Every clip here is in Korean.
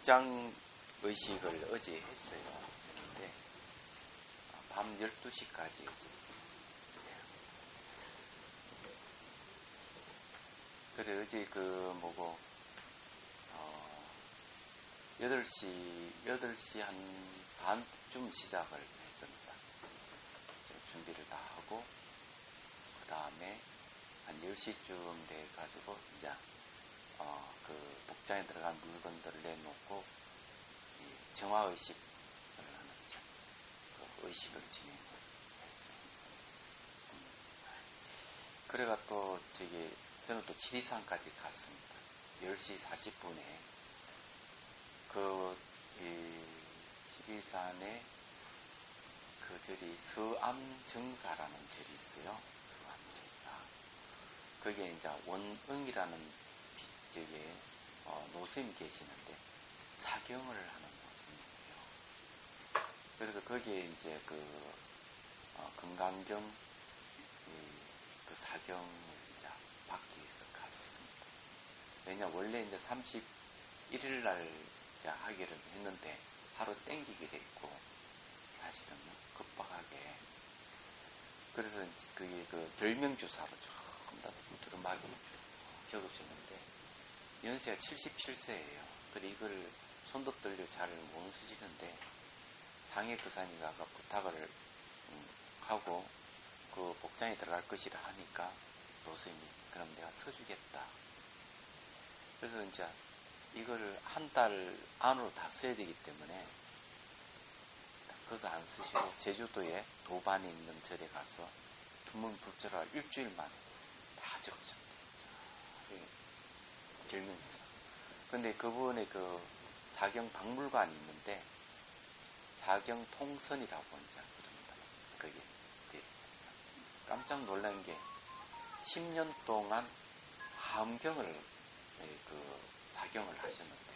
복장 의식을 어제 했어요. 근데 밤 12시까지 그래 어제 8시 한 반쯤 시작을 했습니다. 준비를 다 하고 그 다음에 한 10시쯤 돼가지고 이제 그 복장에 들어간 물건들을 내놓고 정화의식을 하는 그 의식을 진행했어요. 그래가 또 저는 또 지리산까지 갔습니다. 10시 40분에 지리산에 그 절이 서암정사라는 절이 있어요. 서암정사. 거기에 이제 원응이라는 노스님이 계시는데 사경을 하는 노스님이에요. 그래서 거기에 이제 금강경 그 사경을 이제 받기 위해서 갔었습니다. 왜냐 원래 이제 31일 날 이제 하기를 했는데 하루 땡기게 됐고 사실은 급박하게 그래서 그게 그 결명주사로 조금 더 두루마기 적으셨는데 연세가 77세예요. 그래 이걸 손톱들려 잘 못 쓰시는데 상해 그사님이 아까 부탁을 하고 그 복장에 들어갈 것이라 하니까 노스님이 그럼 내가 써주겠다. 그래서 이제 이걸 한 달 안으로 다 써야 되기 때문에 그래서 안 쓰시고 제주도에 도반에 있는 절에 가서 두문불절을 일주일 만에 다 적으셨어요. 결명주사. 근데 그분의 그 사경 박물관이 있는데 사경 통선이라고 이제 그럽니다. 그게 깜짝 놀란 게 10년 동안 함경을 사경을 하셨는데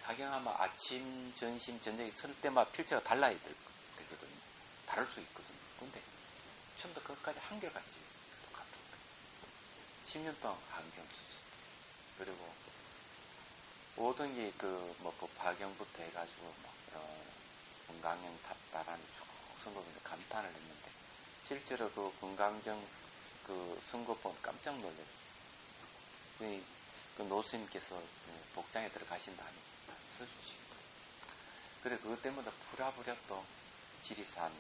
사경하면 아침, 점심, 저녁에 설 때마다 필체가 달라야 되거든요. 다를 수 있거든요. 근데 처음부터 끝까지 한결같이 똑같은 거예요. 10년 동안 함경 쓰셨어요. 그리고 모든 게 법화경부터 해가지고 건강형 탑다라는 쭉 선거를 감탄을 했는데 실제로 그 건강경 그 선거 보면 깜짝 놀랐어요. 그 노스님께서 복장에 들어가신다니 써주신 거예요. 그래 그것 때문에 부랴부랴 또 지리산에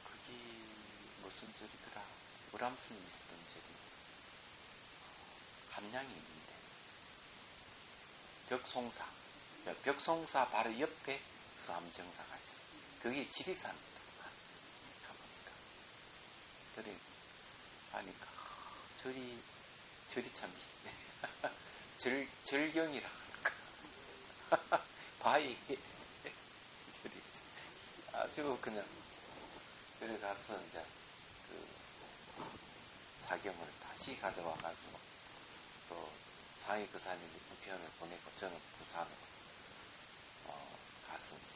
그게 무슨 절이더라. 우람스님 있었던 절이 함량이 있는데 벽송사 바로 옆에 서암정사가 있어요. 그게 지리산 가보니까 그래 하니까 절이 참 절경이라 그럴까 바위 절이 아주 그냥 그래 가서 이제 그 사경을 다시 가져와가지고 또 상해 그사님이 우편을 보내고 저는 부산으로 가서 이제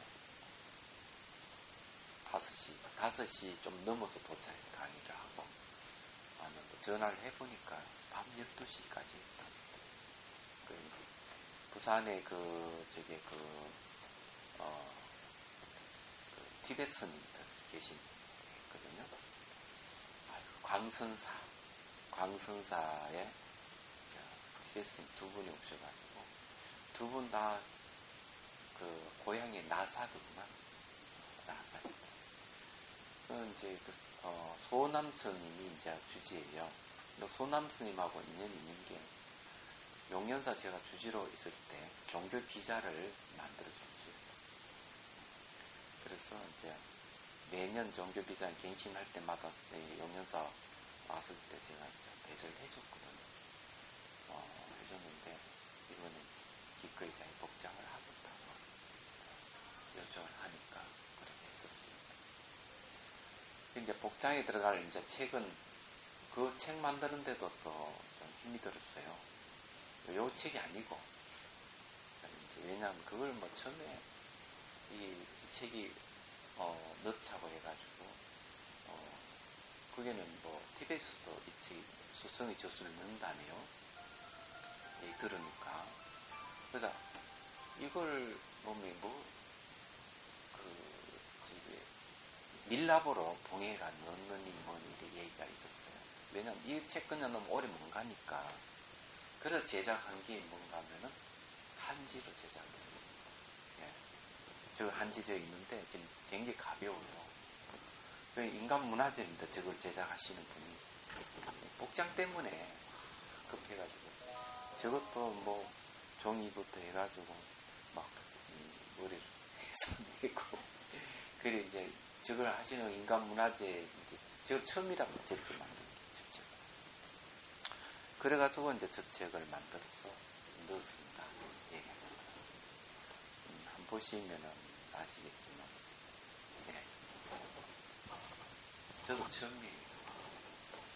5시 좀 넘어서 도착해 강의를 하고 왔는데 전화를 해보니까 밤 12시까지 했다. 부산에 티베트 스님들 계시거든요. 광선사에 티베트 스님 두 분이 오셔가지고 두 분 다 그 고향이 나사드구나. 나사. 그 이제 소남 스님이 이제 주지예요. 소남 스님하고 인연이 있는 게 용연사 제가 주지로 있을 때 종교 기자를 만들어줬어요. 그래서 이제 매년 종교 비자 갱신할 때마다 용연사 왔을 때 제가 이제 배를 해줬거든요. 해줬는데 이번에 기꺼이 자기 복장을 하겠다고 요청을 하니까 그렇게 했었어요. 이제 복장에 들어갈 이제 책은 그 책 만드는데도 또 좀 힘이 들었어요. 요 책이 아니고 왜냐하면 그걸 처음에 이 책이 넣자고 해가지고 그게는 티베트에서도 이 책이 수성의 저수를 넣는다네요. 들으니까 그래서 이걸 몸에 저기 밀랍으로 봉해가 넣느니 뭐니 이렇게 얘기가 있었어요. 왜냐면 이 책 그냥 너무 오래 못 가니까. 그래서 제작한 게 뭔가 하면은 한지로 제작했어요. 예. 저 한지 저 있는데 지금 굉장히 가벼워요. 인간 문화재입니다. 저걸 제작하시는 분이. 복장 때문에 급해가지고. 저것도 뭐 종이부터 해가지고 막 머리를 해서 내고. 그래 이제 저걸 하시는 인간 문화재 저걸 처음이라고 저렇게 만든 저 책. 그래가지고 이제 저 책을 만들어서 넣었습니다. 예. 한번 보시면은 아시겠지만, 네. 저도 처음이에요.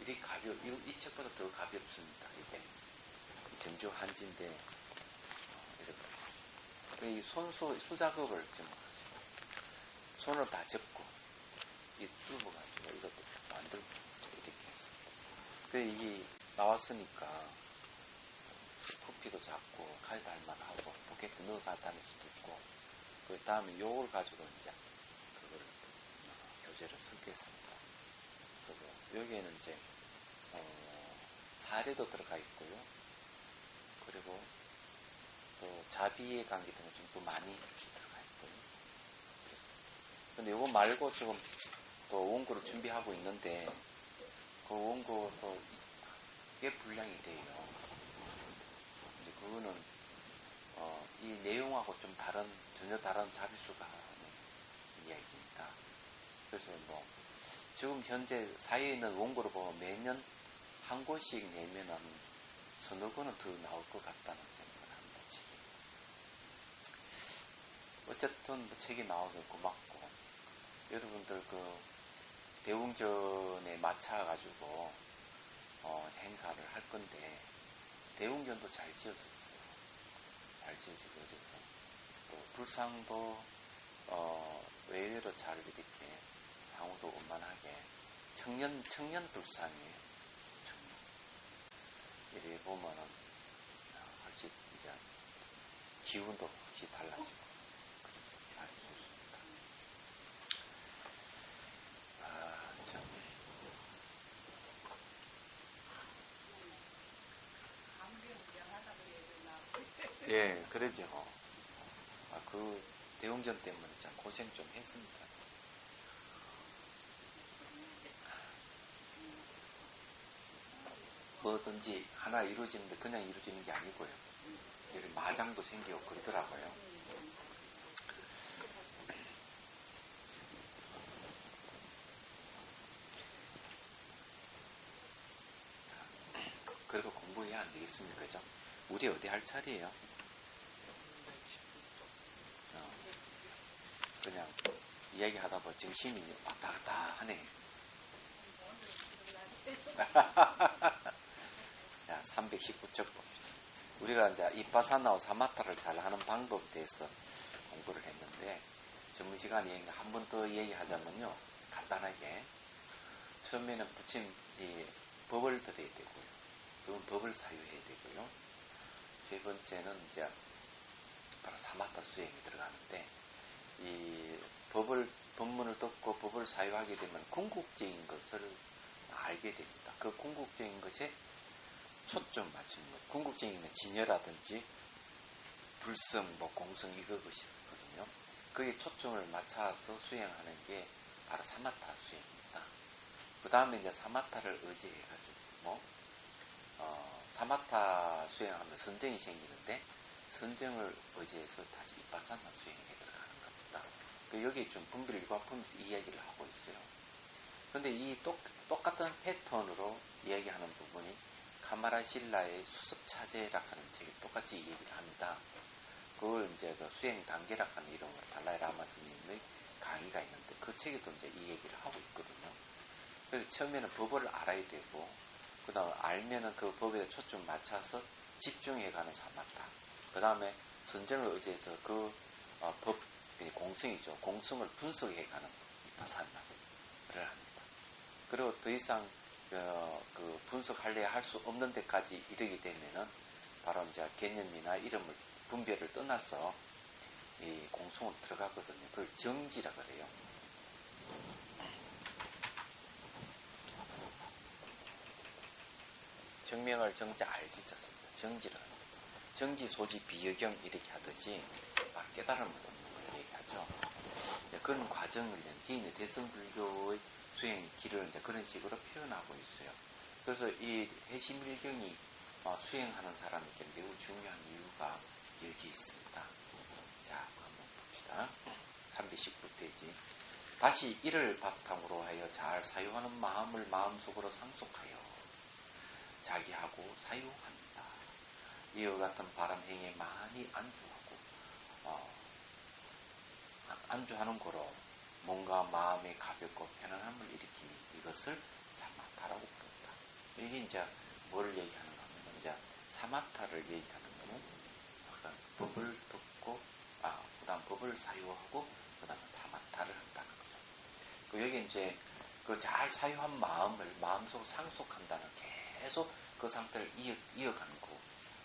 이리 이 책보다 더 가볍습니다. 이게 전주 한지인데, 이렇게 이 수작업을 좀 하시고, 손을 다 접고, 이 뚫어가지고 이것도 만들고 이렇게 했습니다. 그래 이게 나왔으니까 부피도 작고 칼 달만하고 포켓 넣어가 다닐 수도 있고, 그 다음에 요걸 가지고 이제 그거를 교재를 쓰겠습니다. 그리고 여기에는 이제 사례도 들어가 있고요. 그리고 또 자비의 관계 등은 좀 더 많이 들어가 있고요. 근데 요거 말고 지금 또 원고를 준비하고 있는데 그 원고도 꽤 분량이 돼요. 근데 그거는 이 내용하고 좀 전혀 다른 자비수가 하는 이야기입니다. 그래서 뭐 지금 현재 사이에 있는 원고를 보면 매년 한 권씩 내면은 서너 권은 더 나올 것 같다는 생각을 합니다. 책이. 어쨌든 뭐 책이 나와서 고맙고, 여러분들 그 대웅전에 맞춰가지고 행사를 할 건데, 대웅전도 잘 지어졌어요. 잘 지어지고, 그래서 또 불상도 외외로 잘 이렇게 상호도 원만하게 청년 불상이에요. 이렇게 보면은 확실히 이제 기운도 확실히 달라지고 그래서 아주 좋습니다. 참. 예, 그러죠. 그 대웅전 때문에 참 고생 좀 했습니다. 뭐든지 하나 이루어지는데 그냥 이루어지는 게 아니고요. 마장도 생기고 그러더라고요. 그래도 공부해야 안 되겠습니까? 그죠? 우리 어디 할 차례예요? 그냥 이야기하다 보면 정신이 왔다 갔다 하네. 자, 319쪽 봅시다. 우리가 이제 이빠사나와 사마타를 잘 하는 방법에 대해서 공부를 했는데, 전문 시간에 한 번 더 얘기하자면요. 간단하게. 처음에는 부처님 법을 들어야 되고요. 두 번 법을 사유해야 되고요. 세 번째는 이제 바로 사마타 수행이 들어가는데, 이 법문을 듣고 법을 사유하게 되면 궁극적인 것을 알게 됩니다. 그 궁극적인 것에 초점 맞추는 것. 궁극적인 건 진여라든지 불성, 공성 이것이거든요. 거기에 초점을 맞춰서 수행하는 게 바로 사마타 수행입니다. 그 다음에 이제 사마타를 의지해가지고 사마타 수행하면 선정이 생기는데 선정을 의지해서 다시 이빠사나 수행에 들어가는 겁니다. 여기 좀 분별 일과품에서 이야기를 하고 있어요. 그런데 이 똑같은 패턴으로 이야기하는 부분이 카마라실라의 수습차제라고 하는 책에 똑같이 얘기를 합니다. 그걸 이제 그 수행 단계라고 하는 이름으로 달라이 라마 스님의 강의가 있는데 그 책에도 이제 이 얘기를 하고 있거든요. 그래서 처음에는 법을 알아야 되고, 그 다음에 알면은 그 법에 초점 맞춰서 집중해가는 사마타. 그 다음에 선정을 의지해서 그 법, 공성이죠. 공성을 분석해가는 위파사나를 합니다. 그리고 더 이상 그 분석할래 할 수 없는 데까지 이르게 되면은 바로 이제 개념이나 이름을 분별을 떠나서 이 공성으로 들어가거든요. 그걸 정지라 그래요. 정명할 정자 알지 졌습니다. 정지라. 정지, 소지, 비여경 이렇게 하듯이 깨달음을 얻는 걸 얘기하죠. 그런 과정을 이제 대승불교의 수행 길을 이제 그런 식으로 표현하고 있어요. 그래서 이 해심일경이 수행하는 사람에게 매우 중요한 이유가 여기 있습니다. 자, 한번 봅시다. 319페이지. 다시 이를 바탕으로 하여 잘 사유하는 마음을 마음속으로 상속하여 자기하고 사유합니다. 이와 같은 바람 행위에 많이 안주하는 거로 뭔가 마음의 가볍고 편안함을 일으키니 이것을 사마타라고 부른다. 이게 이제 뭘 얘기하는가 하면 이제 사마타를 얘기하는 거는 법을 듣고 그다음 법을 사유하고 그다음에 사마타를 한다는 거죠. 여기 이제 그 잘 사유한 마음을 마음속으로 상속한다는 계속 그 상태를 이어가는 거.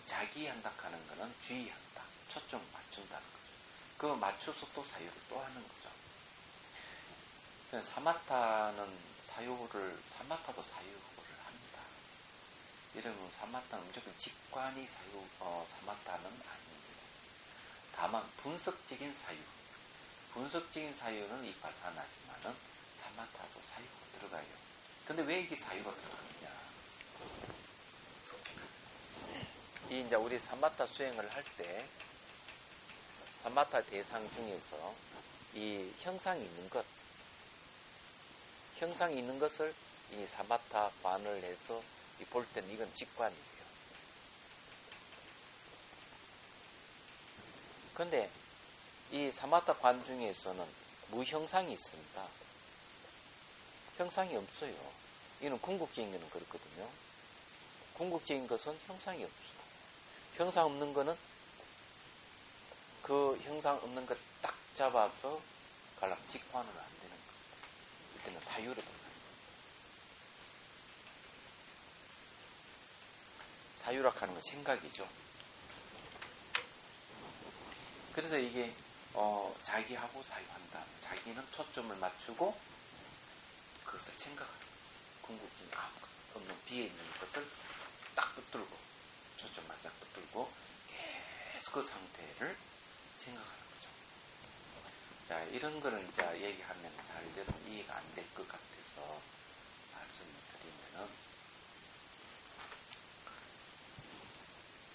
자기 한다하는 거는 주의한다. 초점 맞춘다는 거죠. 그 맞춰서 또 사유를 또 하는 거죠. 사마타도 사유를 합니다. 이러면 사마타는 무조건 직관이 사마타는 아닙니다. 다만 분석적인 사유는 이파사나지만은 사마타도 사유가 들어가요. 근데 왜 이게 사유가 들어가느냐? 이 이제 우리 사마타 수행을 할 때 사마타 대상 중에서 이 형상이 있는 것을 이 사마타 관을 해서 볼 때는 이건 직관이에요. 근데 이 사마타 관 중에서는 무형상이 있습니다. 형상이 없어요. 이는 궁극적인 거는 그렇거든요. 궁극적인 것은 형상이 없어요. 형상 없는 거는 그 형상 없는 걸 딱 잡아서 가려면 직관은 안 되는 거예요. 이때는 사유로 들어가는 거예요. 사유라 하는 건 생각이죠. 그래서 이게 자기하고 사유한다. 자기는 초점을 맞추고 그것을 생각하는 거예요. 궁극적인 아무것도 없는 비어있는 것을 딱 붙들고 초점 맞춰 붙들고 계속 그 상태를 생각하는 거죠. 자, 이런 거는 이제 얘기하면 잘 이해가 안 될 것 같아서 말씀을 드리면은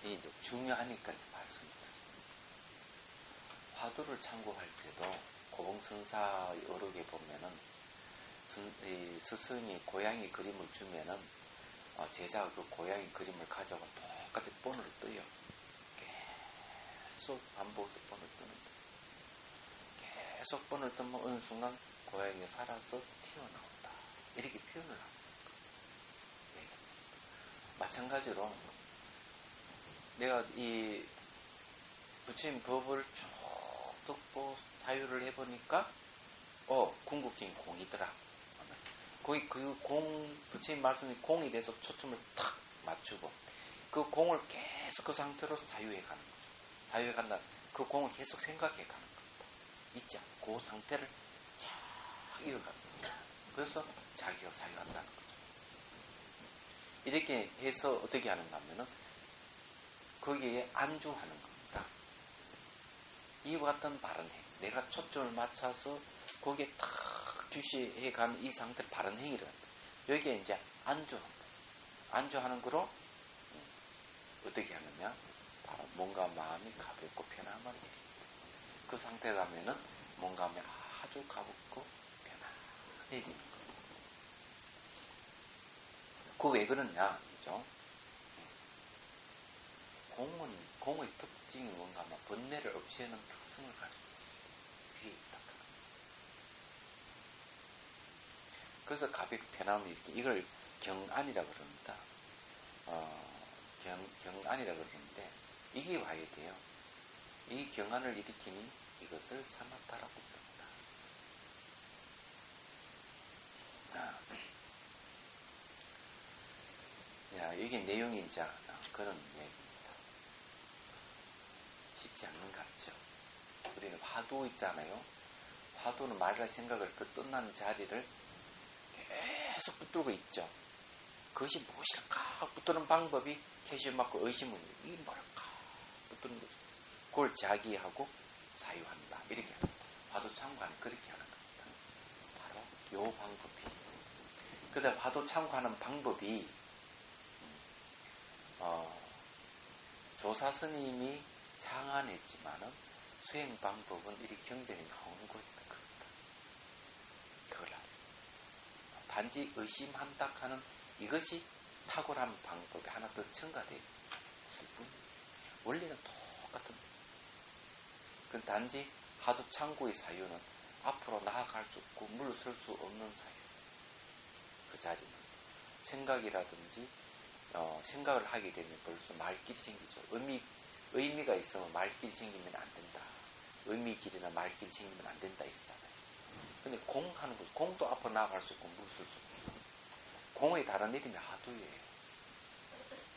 이게 중요하니까 말씀을 드려요. 화두를 참고할 때도 고봉선사 여러 개 보면은 스승이 고양이 그림을 주면은 제자가 그 고양이 그림을 가져가 똑같이 본을 떠요. 계속 반복해서 본을 뜨는데 계속 본을 뜨면 어느 순간 고양이가 살아서 튀어나온다. 이렇게 표현을 합니다. 마찬가지로 내가 이 부처님 법을 쭉 듣고 사유를 해보니까 궁극적인 공이더라. 거기 그 부처님 말씀이 공이 돼서 초점을 탁 맞추고 그 공을 계속 그 상태로 사유해 가는 거죠. 사유해 간다. 그 공을 계속 생각해 가는 겁니다. 잊지 않고 그 상태를 쫙 이어가는 거죠. 그래서 자기가 사유한다는 거죠. 이렇게 해서 어떻게 하는가 하면은 거기에 안주하는 겁니다. 이와 같은 바른 행. 내가 초점을 맞춰서 거기에 탁 주시해 가는 이 상태를 바른 행위를 합니다. 여기에 이제 안주합니다. 안주하는 거로 어떻게 하느냐? 바로 뭔가 마음이 가볍고 편안한 일입니다. 그 상태에 가면은 뭔가 마음이 아주 가볍고 편안해지는 거예요. 그 왜 그러냐? 그죠? 공의 특징이 뭔가 하면 번뇌를 없애는 특성을 가지고 있어요. 위에 있다. 그래서 가볍게 편함을 일으키 이걸 경안이라고 그럽니다. 경안이라고 그러는데 이게 와야 돼요. 이 경안을 일으키니 이것을 사마타라고 부릅니다. 자, 이게 내용이 이제 그런 얘기입니다. 그렇지 않는 것 같죠. 우리는 화두 있잖아요. 화두는 말과 생각을 그 끝나는 자리를 계속 붙들고 있죠. 그것이 무엇일까? 붙드는 방법이 캐시어 맞고 의심은 이게 뭘까? 붙드는 거죠. 그걸 자기하고 사유한다. 이렇게 합니다. 화두 참고하는 그렇게 하는 겁니다. 바로 요 방법이. 그다음 화두 참고하는 방법이 조사 스님이 장안했지만은 수행 방법은 이리 경전이 나오는 거 있는 겁니다. 그걸 단지 의심한다 하는 이것이 탁월한 방법이 하나 더 첨가되어 있을 뿐. 원리는 똑같은. 그 단지 화두 참고의 사유는 앞으로 나아갈 수 없고 물러설 수 없는 사유. 그 자리는 생각이라든지 생각을 하게 되면 벌써 말길이 생기죠. 의미가 있으면 말길이 생기면 안 된다. 의미길이나 말길이 생기면 안 된다 이랬잖아요. 근데 공하는 거, 공도 앞으로 나아갈 수 없고 물러설 수 없고. 공의 다른 이름이 화두예요.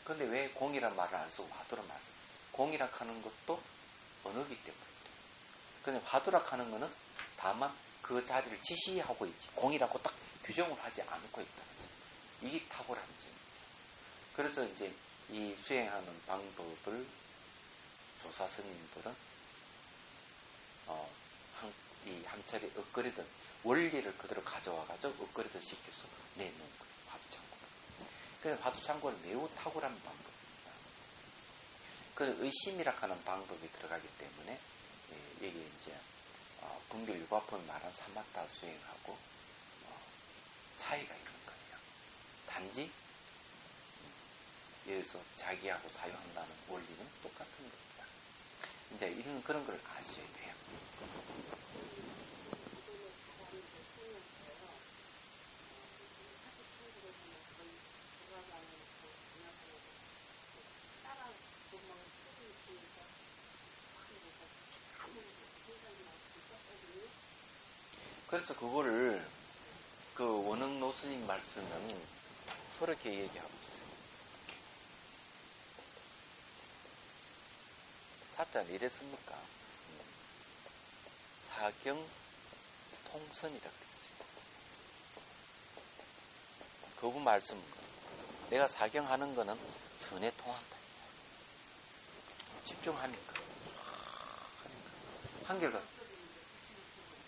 근데 왜 공이란 말을 안 쓰고 화두란 말을 쓰고? 공이라 하는 것도 언어기 때문에. 근데 화두라 하는 거는 다만 그 자리를 지시하고 있지. 공이라고 딱 규정을 하지 않고 있다는 점. 이게 탁월한 점이에요. 그래서 이제 이 수행하는 방법을 조사 스님들은 한 차례 엇거리든 원리를 그대로 가져와가지고 엇거리든 시켜서 내놓은 거예요. 화두 참고는. 그래서 화두 참고는 매우 탁월한 방법입니다. 그 의심이라 하는 방법이 들어가기 때문에 여기 이제 분별 유과품 말한 사마타 수행하고 차이가 있는 거예요. 단지 여기서 자기하고 사유한다는 원리는 똑같은 겁니다. 이제 이런 그런 걸 아셔야 돼요. 그래서 그거를 그 원흥 노스님 말씀은 그렇게 얘기하고 있어요. 사자는 이랬습니까? 사경 통선이라고 그랬어요. 그분 말씀은 내가 사경하는 거는 선에 통한다. 집중하니까. 한결같은.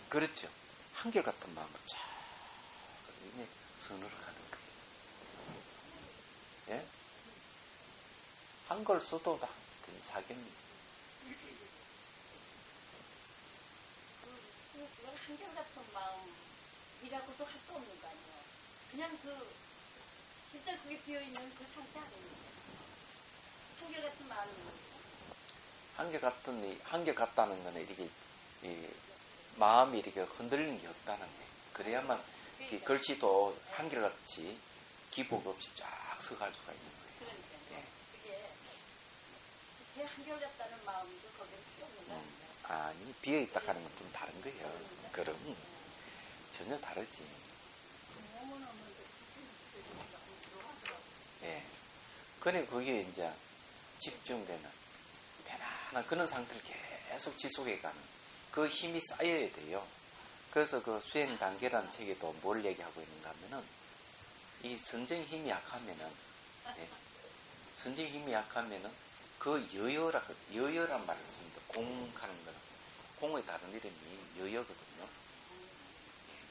그렇죠. 한결같은 마음을 쫙 선을 하는 거예요. 예? 한걸 써도 다 사경입니다. 그건 한결같은 마음이라고도 할 수 없는 거 아니에요. 그냥 진짜 그게 비어있는 그 상태 아닙니까? 한결같은 마음이. 한결같다는 거는 이렇게, 마음이 이렇게 흔들리는 게 없다는 게. 그래야만 글씨도 한결같이 기복 없이 쫙 서갈 수가 있는 거예요. 그러니까요. 예. 그게 한결같다는 마음도 거기에 필요 없는 거 아니에요? 아니, 비어있다 하는 건 좀 다른 거예요. 그럼 전혀 다르지. 예. 그래, 그게 이제 집중되는, 편안한 그런 상태를 계속 지속해가는 그 힘이 쌓여야 돼요. 그래서 그 수행 단계라는 책에도 뭘 얘기하고 있는가 하면은, 이 선정 힘이 약하면은, 선정 힘이 약하면은, 그 여여란 말을 씁니다. 공하는 거는. 공의 다른 이름이 여여거든요.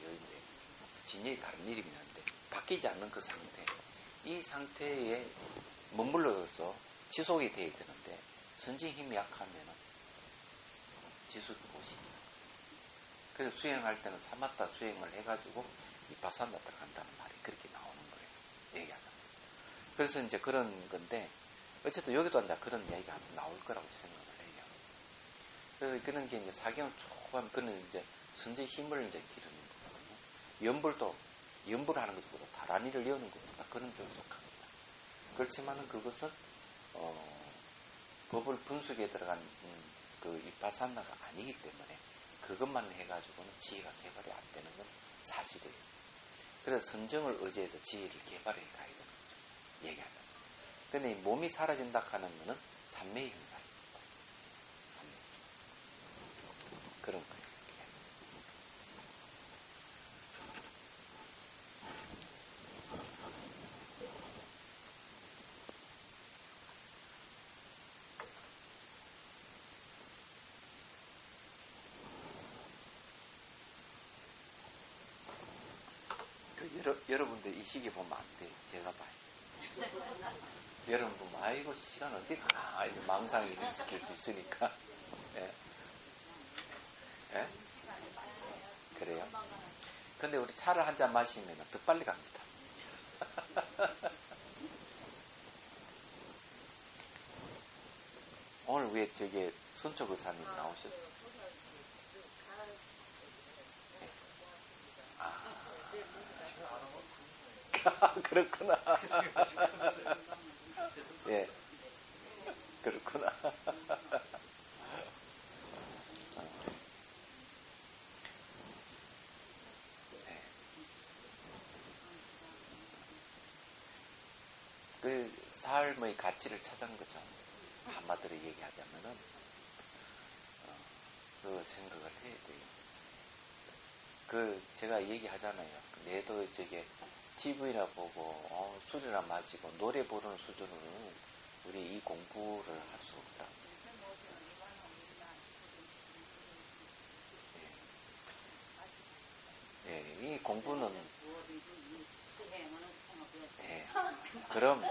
여인데, 진여의 다른 이름이 나는데, 바뀌지 않는 그 상태. 이 상태에 머물러서 지속이 돼야 되는데, 선정 힘이 약하면은, 지속이 못입니다. 그래서 수행할 때는 사마타 수행을 해가지고, 이파산나 들어간다는 말이 그렇게 나오는 거예요. 얘기하는. 그래서 이제 그런 건데, 어쨌든 여기도 이제 그런 얘기가 나올 거라고 생각을 해요. 그래서 그런 게 이제 사경을 쭉 하면, 그는 이제 선제 힘을 이제 기르는 거거든요. 연불을 하는 것보다 다란이를 여는 것보다 그런 쪽에 속합니다. 그렇지만은 그것은, 법을 분석에 들어간, 그 이파산나가 아니기 때문에, 그것만 해가지고는 지혜가 개발이 안 되는 건 사실이에요. 그래서 선정을 의지해서 지혜를 개발해 가야 되는 거죠. 얘기하면. 근데 이 몸이 사라진다 하는 거는 삼매의 현상입니다. 그런 거예요. 여러분들 이 시기 보면 안 돼요. 제가 봐요. 여러분 보면 아이고 시간 어디 가나 이런 망상이 일으킬 수 있으니까. 예? 예? 그래요? 근데 우리 차를 한 잔 마시면 더 빨리 갑니다. 오늘 왜 저기 손초 의사님 나오셨어요? 그렇구나. 예. 그렇구나. 네. 그 삶의 가치를 찾은 거죠. 한마디로 얘기하자면은 그 생각을 해야 돼요. 그 제가 얘기하잖아요. 내도 저게 TV나 보고 술이나 마시고 노래 부르는 수준으로는 우리 이 공부를 할 수 없다. 예. 예, 이 공부는 예. 그럼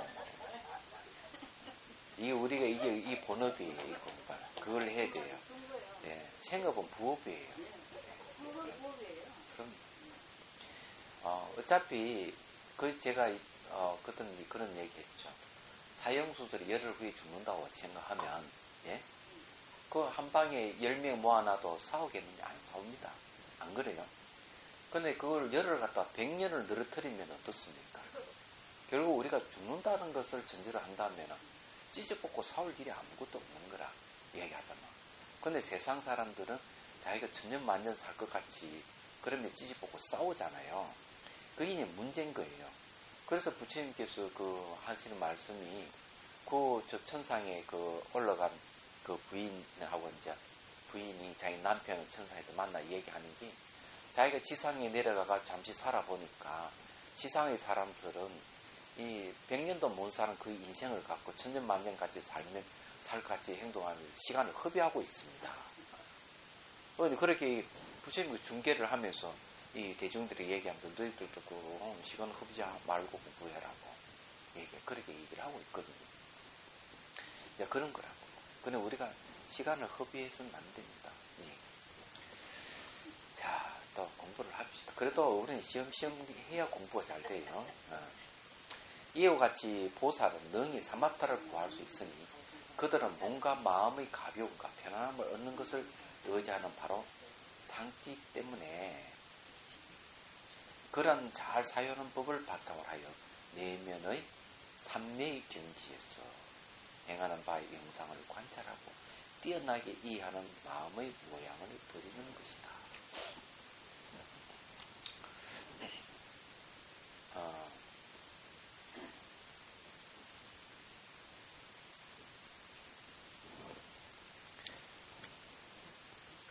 이 우리가 이게 이 본업이에요. 이 공부 그걸 해야 돼요. 예. 생업은 부업이에요. 그럼 어차피 그 제가 그런 얘기했죠. 사형수술이 열흘 후에 죽는다고 생각하면 예? 그 한 방에 10명 모아놔도 싸우겠느냐? 안 싸웁니다. 안 그래요? 근데 그걸 열흘 갖다 100년을 늘어뜨리면 어떻습니까? 결국 우리가 죽는다는 것을 전제로 한다면 찌찌뽑고 싸울 일이 아무것도 없는 거라 얘기하잖아. 근데 세상 사람들은 자기가 천년만년 살 것 같이 그러면 찌찌뽑고 싸우잖아요. 그게 이제 문제인 거예요. 그래서 부처님께서 그 하시는 말씀이 그 저 천상에 그 올라간 그 부인하고 이제 부인이 자기 남편을 천상에서 만나 얘기하는 게 자기가 지상에 내려가가 잠시 살아보니까 지상의 사람들은 이 100년도 못 사는 그 인생을 갖고 천년만년까지 살같이 행동하는 시간을 허비하고 있습니다. 그렇게 부처님이 중계를 하면서 이 대중들이 얘기하면서 너희들도 그 시간 허비지 말고 공부해라고 그렇게 얘기를 하고 있거든요. 이제 그런 거라고. 근데 우리가 시간을 허비해서는 안 됩니다. 예. 자, 또 공부를 합시다. 그래도 우리는 시험 해야 공부가 잘 돼요. 이와 같이 보살은 능히 사마타를 구할 수 있으니 그들은 몸과 마음의 가벼움과 편안함을 얻는 것을 의지하는 바로 상기 때문에 그런 잘 사유하는 법을 바탕으로 하여 내면의 삼매의 경지에서 행하는 바의 영상을 관찰하고 뛰어나게 이해하는 마음의 모양을 버리는 것이다.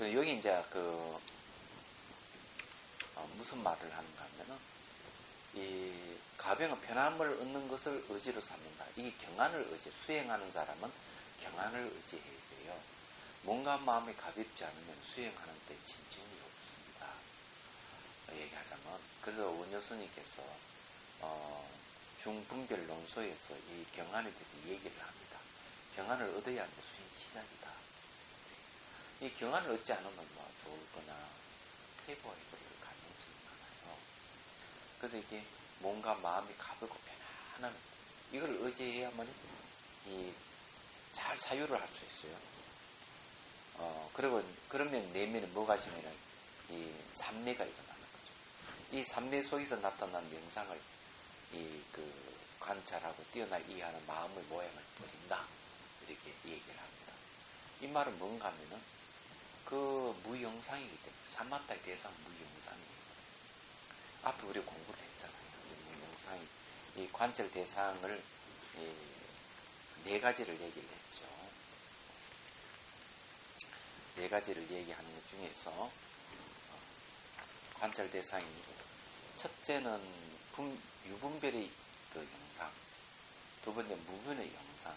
여기 이제 무슨 말을 하는가 하면은 이 가병은 편함을 얻는 것을 의지로 삼는다. 이 경안을 수행하는 사람은 경안을 의지해야 돼요. 몸과 마음이 가볍지 않으면 수행하는 데 진전이 없습니다. 얘기하자면 그래서 원효스님께서 중분별 논소에서 이 경안에 대해서 얘기를 합니다. 경안을 얻어야 하는 수행 시작이다. 이 경안을 얻지 않으면 좋거나 퇴보해 버릴 가능성이 많아요. 그래서 이게 몸과 마음이 가볍고 편안한 이걸 의지해야만 잘 사유를 할 수 있어요. 그러면 내면에 뭐가 있으면은 이 삼매가 일어나는 거죠. 이 삼매 속에서 나타난 영상을 관찰하고 뛰어나 이해하는 마음의 모양을 버린다. 이렇게 얘기를 합니다. 이 말은 뭔가 하면은 무영상이기 때문에 사마타의 대상 무영상이에요. 앞에 우리 공부를 했잖아요. 무영상이 이 관찰 대상을 네 가지를 얘기를 했죠. 네 가지를 얘기하는 것 중에서 관찰 대상이 첫째는 유분별의 그 영상, 두 번째 무분의 영상,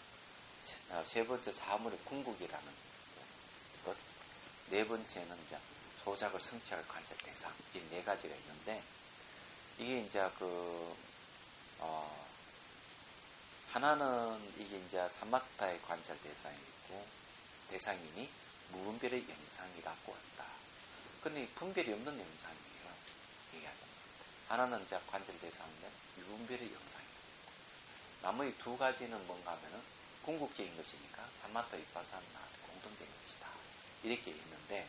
세 번째 사물의 궁극이라는 것, 네 번째는 이제 소작을 성취할 관찰 대상, 이 네 가지가 있는데, 이게 이제 하나는 이게 이제 사마타의 관찰 대상이고, 대상이니 무분별의 영상이라고 한다. 근데 분별이 없는 영상이에요. 얘기하자면. 하나는 이제 관찰 대상인데, 유분별의 영상이고, 나머지 두 가지는 뭔가 하면은, 궁극적인 것이니까, 사마타 위파사나 공통된 것이다. 이렇게 있는데,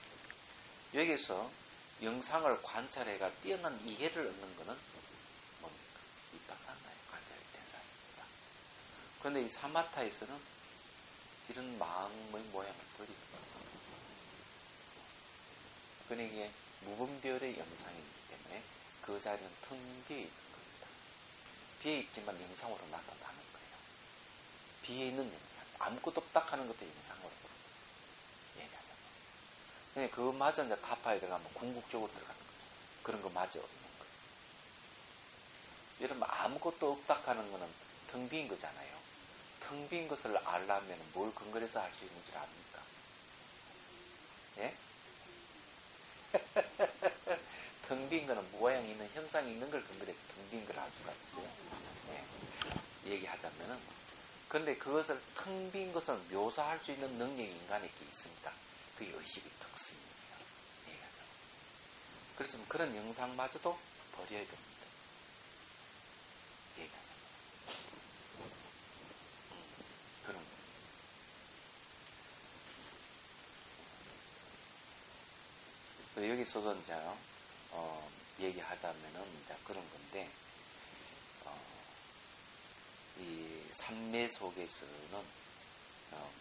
여기서 영상을 관찰해가 뛰어난 이해를 얻는 것은 뭡니까? 위파사나의 관찰 대상입니다. 그런데 이 사마타에서는 이런 마음의 모양을 버리는 거예요. 그러니까 이게 무분별의 영상이기 때문에 그 자리는 텅 비어 있는 겁니다. 비어 있지만 영상으로 나타나는 거예요. 비어 있는 영상. 아무것도 없다 하는 것도 영상으로 얘기하잖아요. 그러니까 그거마저 이제 타파에 들어가면 궁극적으로 들어가는 거죠. 그런 거마저 없는 거예요. 여러분, 아무것도 없다 하는 거는 텅 빈 거잖아요. 텅 빈 것을 알려면 뭘 근거해서 알 수 있는 줄 압니까? 예? 텅 빈 거는 모양이 있는 형상이 있는 걸 근거해서 텅 빈 걸 알 수가 있어요. 예. 얘기하자면은. 그런데 그것을 텅 빈 것을 묘사할 수 있는 능력이 인간에게 있습니다. 그게 의식의 특성이에요. 얘기하자면. 그렇지만 그런 영상마저도 버려야 됩니다. 얘기하자면. 그런 거. 여기서도 이제 얘기하자면은 이제 그런 건데, 이 삼매 속에서는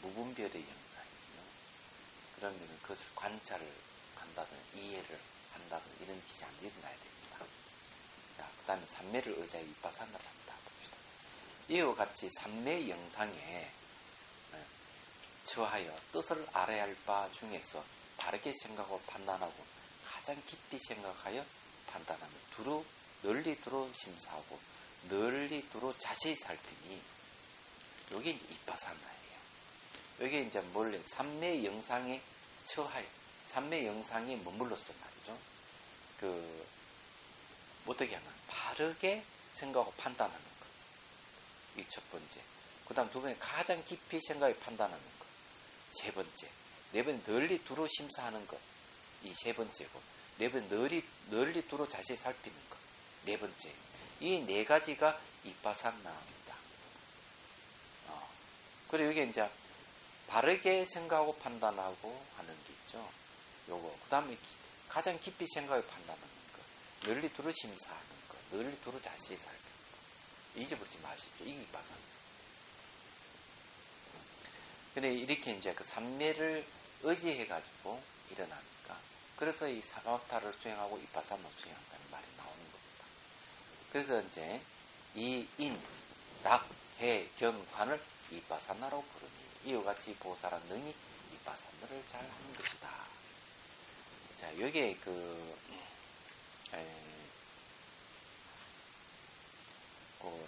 무분별의 영상이에요. 그러면 그것을 관찰을 한다든 이해를 한다든 이런 짓이 안 일어나야 됩니다. 자, 그 다음에 삼매를 의지하여 위파사나를 한다 봅시다. 이와 같이 삼매 영상에 처하여 뜻을 알아야 할 바 중에서 바르게 생각하고 판단하고 가장 깊이 생각하여 판단하며 널리 두루 심사하고 널리 두루 자세히 살피니 이게 이제 위파사나예요. 이게 이제 원래 삼매 영상에 처하여 삼매 영상이 머물러서 말이죠. 어떻게 하면 바르게 생각하고 판단하는 것. 이 첫 번째. 그 다음 두 번째 가장 깊이 생각해 판단하는 것. 세 번째. 네 번째 널리 두루 심사하는 것. 이 세 번째고. 네 번째 널리 두루 자세히 살피는 것. 네 번째. 이 네 가지가 위파사나입니다. 그리고 이게 이제 바르게 생각하고 판단하고 하는 게 있죠. 요거. 그 다음에 가장 깊이 생각하고 판단하는 것. 널리 두루 심사하는 것. 널리 두루 자세히 살피는 것. 잊어버리지 마십시오. 이게 위파사나. 근데 이렇게 이제 그 삼매를 의지해가지고 일어나니까. 그래서 이 사마타를 수행하고 위파사나 수행한다는 말이 나오는 겁니다. 그래서 이제 이 인, 락, 해, 견, 관을 위파사나라고 부르니 이와 같이 보살한 능이 위파사나를 잘 하는 것이다. 자, 여기에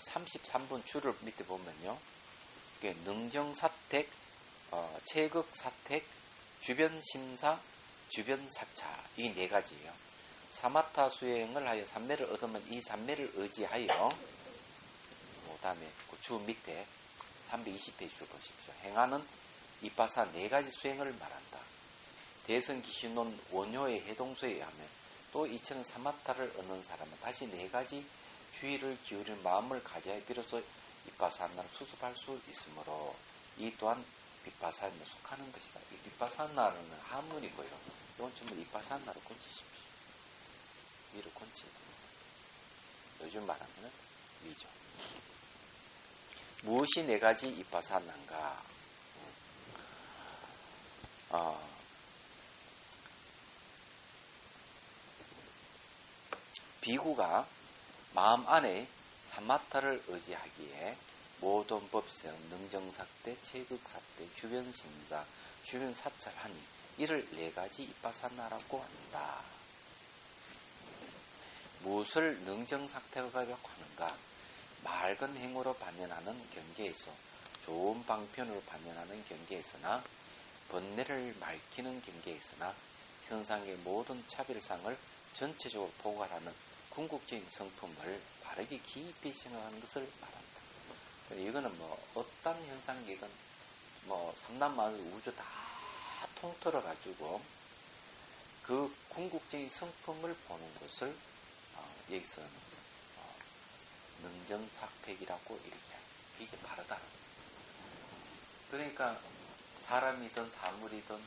33번 줄을 밑에 보면요. 이게 능정사택, 체극사택, 주변심사, 주변사차 이 네 가지예요. 사마타 수행을 하여 삼매를 얻으면 이 삼매를 의지하여 그 다음에 그 주 밑에 320페이지를 보십시오. 행하는 위파사 네 가지 수행을 말한다. 대성기신론 원효의 해동소에 의하면 또 이처럼 사마타를 얻는 사람은 다시 네 가지 주의를 기울이는 마음을 가져야 비로소 위파사나를 수습할 수 있으므로 이 또한 위파사나에 속하는 것이다. 이 위파사나는 한문이고요. 이건 전부 위파사나로 꽂히십시오. 위로 꽂히는 요즘 말하면 위죠. 무엇이 네 가지 위파사나인가? 비구가 마음 안에 사마타를 의지하기에 모든 법상 능정사태, 체극사태, 주변심사, 주변사찰하니 이를 네 가지 이빠사나라고 한다. 무엇을 능정사태라고 하는가? 맑은 행으로 반연하는 경계에서 좋은 방편으로 반연하는 경계에서나 번뇌를 맑히는 경계에서나 현상의 모든 차별상을 전체적으로 포괄하는 궁극적인 성품을 바르게 깊이 생각하는 것을 말한다. 이거는 뭐 어떤 현상이든 뭐 삼남만물 우주 다 통틀어 가지고 그 궁극적인 성품을 보는 것을 여기서는 능정사택이라고 이렇게 이게 바르다. 그러니까 사람이든 사물이든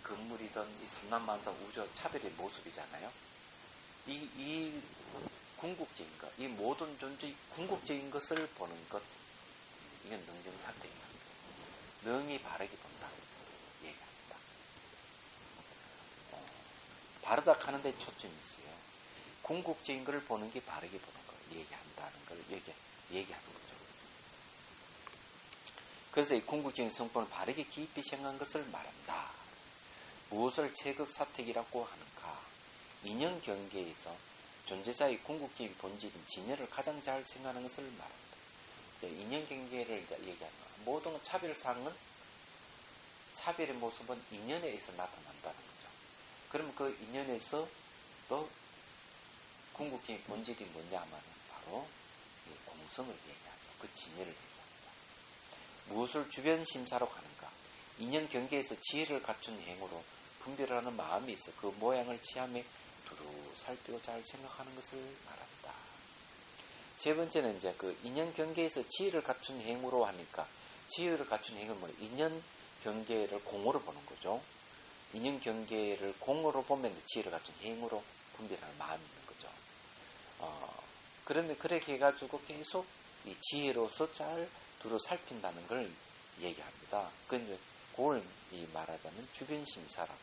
건물이든 이 삼남만사 우주 차별의 모습이잖아요. 이 궁극적인 것, 이 모든 존재의 궁극적인 것을 보는 것, 이건 능정사택이야. 능이 바르게 본다. 얘기합니다. 바르다 하는데 초점이 있어요. 궁극적인 것을 보는 게 바르게 보는 거, 얘기한다는 걸 얘기하는 거죠. 그래서 이 궁극적인 성품을 바르게 깊이 생각한 것을 말한다. 무엇을 체극사택이라고 하는가? 인연 경계에서 존재자의 궁극적인 본질인 진여를 가장 잘 생각하는 것을 말한다. 인연 경계를 이제 얘기하는 거야. 모든 차별상은 차별의 모습은 인연에 의해서 나타난다는 거죠. 그러면 그 인연에서 또 궁극적인 본질이 뭐냐 하면 바로 공성을 얘기하죠. 그 진여를 얘기합니다. 무엇을 주변 심사로 가는가? 인연 경계에서 지혜를 갖춘 행으로 분별하는 마음이 있어 그 모양을 취함에 두루 살피고 잘 생각하는 것을 말한다. 세 번째는 이제 그 인연 경계에서 지혜를 갖춘 행으로 하니까 지혜를 갖춘 행은 뭐냐? 인연 경계를 공으로 보는 거죠. 인연 경계를 공으로 보면 지혜를 갖춘 행으로 분별하는 마음이 있는 거죠. 그러면 그렇게 해가지고 계속 이 지혜로서 잘 두루 살핀다는 걸 얘기합니다. 그걸 말하자면 주변 심사라고 하죠.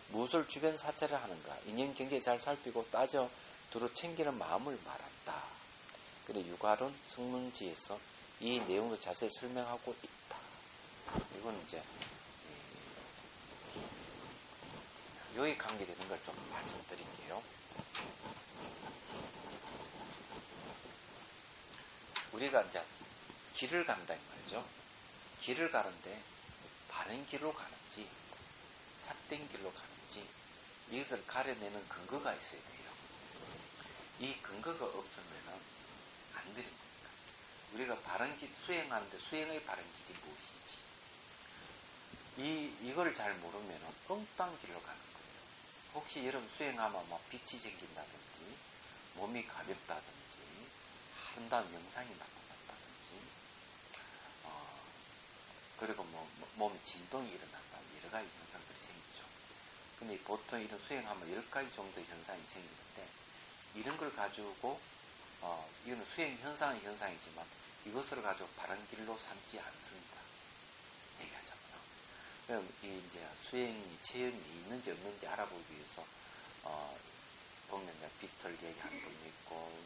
무엇을 주변 사찰을 하는가? 인연 경계에 잘 살피고 따져 두루 챙기는 마음을 말한다. 그래 육아론 성문지에서 이 내용을 자세히 설명하고 있다. 이건 이제 여기 관계되는 걸 좀 말씀드릴게요. 우리가 이제 길을 간다 이 말이죠. 길을 가는데 바른 길로 가는지 삿된 길로 가는지 이것을 가려내는 근거가 있어야 돼요. 이 근거가 없으면 안 되는 겁니다. 우리가 바른 길 수행하는데 수행의 바른 길이 무엇인지 이걸 잘 모르면 엉뚱한 길로 가는 거예요. 혹시 여러분 수행하면 막 빛이 생긴다든지 몸이 가볍다든지 아름다운 영상이 나타난다든지 그리고 몸에 진동이 일어난다 여러 가지 현상들이 생기죠. 근데 보통 이런 수행하면 10가지 정도의 현상이 생기는데 이런 걸 가지고 이거는 수행 현상의 현상이지만 이것을 가지고 바른 길로 삼지 않습니다. 얘기하자면 그럼 이제 수행이 체험이 있는지 없는지 알아보기 위해서 보면 빛을 얘기하는 분이 있고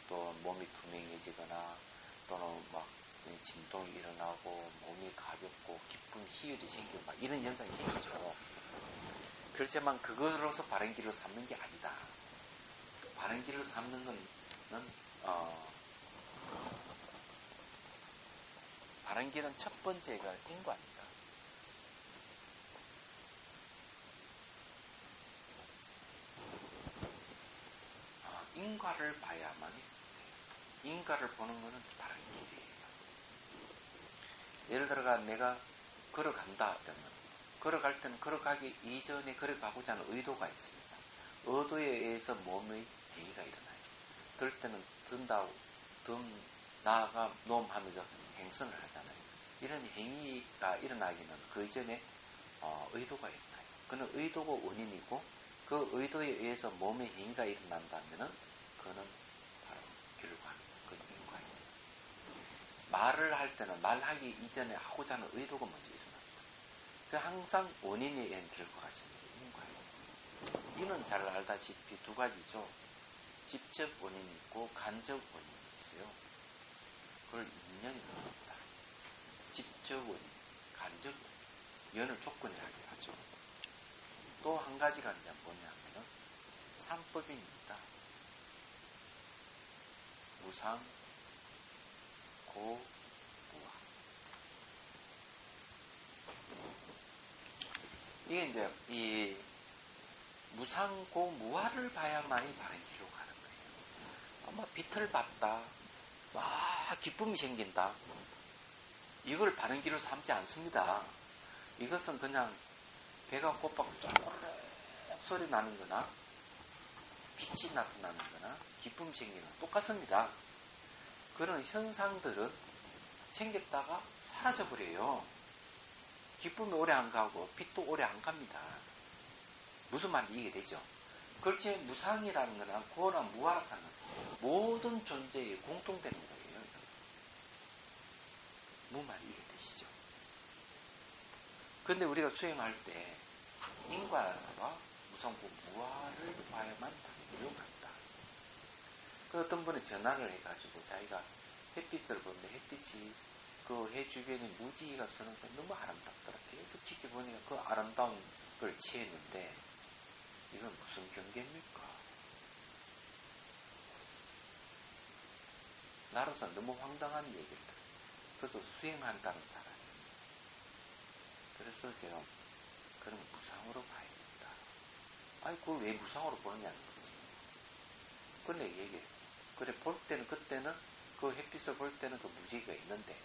또 몸이 투명해지거나 또는 막 진동이 일어나고 몸이 가볍고 기쁜 희열이 생기고 막 이런 현상이 생기죠. 그렇지만 그거로서 바른 길을 삼는 게 아니다. 바른 길을 삼는 건 바른 길은 첫 번째가 인과입니다. 인과를 봐야만 돼요. 인과를 보는 것은 바른 길이에요. 예를 들어가 내가 걸어간다 하면 걸어갈 때는 걸어가기 이전에 걸어가고자 하는 의도가 있습니다. 의도에 의해서 몸의 행위가 일어나요. 들 때는 나아가 놓음하면서 행선을 하잖아요. 이런 행위가 일어나기는 그 이전에 의도가 일어나요. 그는 의도가 원인이고 그 의도에 의해서 몸의 행위가 일어난다면은 그는 바로 결과입니다. 그 인과입니다. 말을 할 때는 말하기 이전에 하고자 하는 의도가 먼저 일어납니다. 그 항상 원인에 의한 결과가 생기는 인과입니다. 이는 잘 알다시피 두 가지죠. 직접 원인이 있고 간접 원인이 있어요. 그걸 인연이라고 합니다. 직접 원인, 간접 원인. 연을 조건이라고 하죠. 또 한 가지가 이제 뭐냐면은 삼법입니다. 무상, 고, 무화. 이게 이제 이 무상, 고, 무화를 봐야만이 바른 길로 가는 거예요. 아마 빛을 봤다, 와 기쁨이 생긴다. 이걸 바른 길로 삼지 않습니다. 이것은 그냥 배가 고파고 쪼르륵 소리 나는 거나 빛이 나타나는 거나 기쁨이 생기는 거 똑같습니다. 그런 현상들은 생겼다가 사라져버려요. 기쁨이 오래 안 가고 빛도 오래 안 갑니다. 무슨 말인지 이해되죠? 그렇지 무상이라는 거나 고나 무화라는 건 모든 존재에 공통되는 거예요. 무슨 말인지 이해되시죠? 그런데 우리가 수행할 때 인과와 무상고 무화를 봐야만 바르기로 간다. 그 어떤 분이 전화를 해가지고 자기가 햇빛을 보는데 햇빛이 그 해 주변에 무지개가 서는 게 너무 아름답더라. 계속 지켜보니까 그 아름다운 걸 취했는데 이건 무슨 경계입니까? 나로서 너무 황당한 얘기를 들어요. 그래도 수행한다는 사람이. 그래서 제가 그런 거 무상으로 봐야 된다. 아니 그걸 왜 무상으로 보느냐는 거지. 근데 얘기해. 그래 볼 때는 그때는 그 햇빛을 볼 때는 그 무지개가 있는데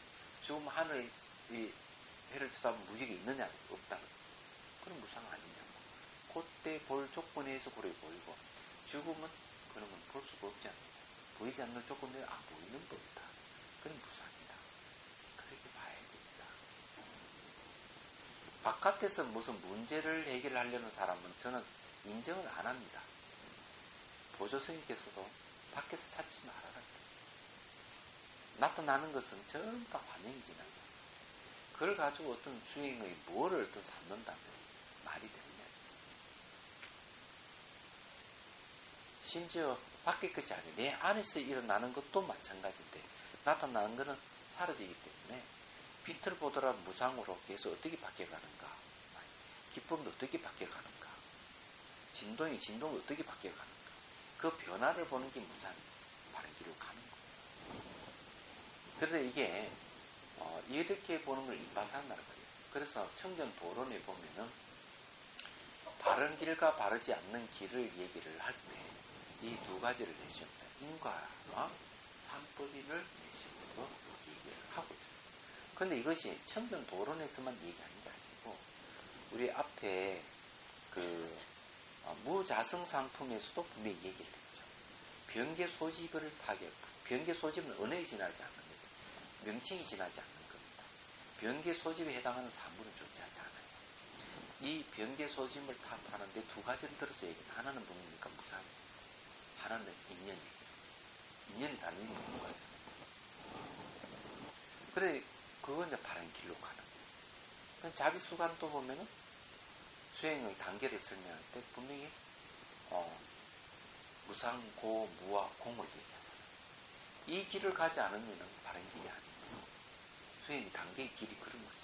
지금 하늘 이 해를 쳐다보면 무지개 있느냐 없다. 그럼 무상 아니냐고. 그때 볼 조건에서 그래 보이고 지금은 그런 건 볼 수가 없지 않느냐. 보이지 않는 조건 내에 안 보이는 법이다. 그건 무상이다. 그렇게 봐야 됩니다. 바깥에서 무슨 문제를 해결하려는 사람은 저는 인정을 안 합니다. 보조 스님께서도 밖에서 찾지 말아라. 나타나는 것은 전부 다 환영이 지나죠. 그걸 가지고 어떤 수행의 뭐를 어떤 삼는다면 말이 되느냐. 심지어 밖의 것이 아니라 내 안에서 일어나는 것도 마찬가지인데 나타나는 것은 사라지기 때문에 빛을 보더라도 무상으로 계속 어떻게 바뀌어가는가. 기쁨도 어떻게 바뀌어가는가. 진동이 어떻게 바뀌어가는가. 그 변화를 보는 게 무상 바른 길로 가는 거예요. 그래서 이게 이렇게 보는 걸 입바산다는 거예요. 그래서 청정도론에 보면은 바른 길과 바르지 않는 길을 얘기를 할 때 이 두 가지를 내십니다. 인과와 삼법인을 내시면서 얘기를 하고 있습니다. 그런데 이것이 청정도론에서만 얘기하는 게 아니고 우리 앞에 그 무자성상품에서도 분명히 얘기를 했죠. 병계 소집을 파괴. 병계 소집은 언어에 지나지 않는 거죠. 명칭이 지나지 않는 겁니다. 병계 소집에 해당하는 사물은 존재하지 않아요. 이 병계 소집을 타파하는데 두 가지를 들어서 얘기해요. 하나는 뭡니까? 무상. 하나는 인연이에요. 인연이 다른 의미가 두 가지잖아요. 그래, 그건 이제 바른 길로 가는 거예요. 자비수관도 보면은 수행의 단계를 설명할 때 분명히 무상, 고, 무와 공을 얘기하잖아요. 이 길을 가지 않으면 바른 길이 아니에요. 수행 단계의 길이 그런 거죠.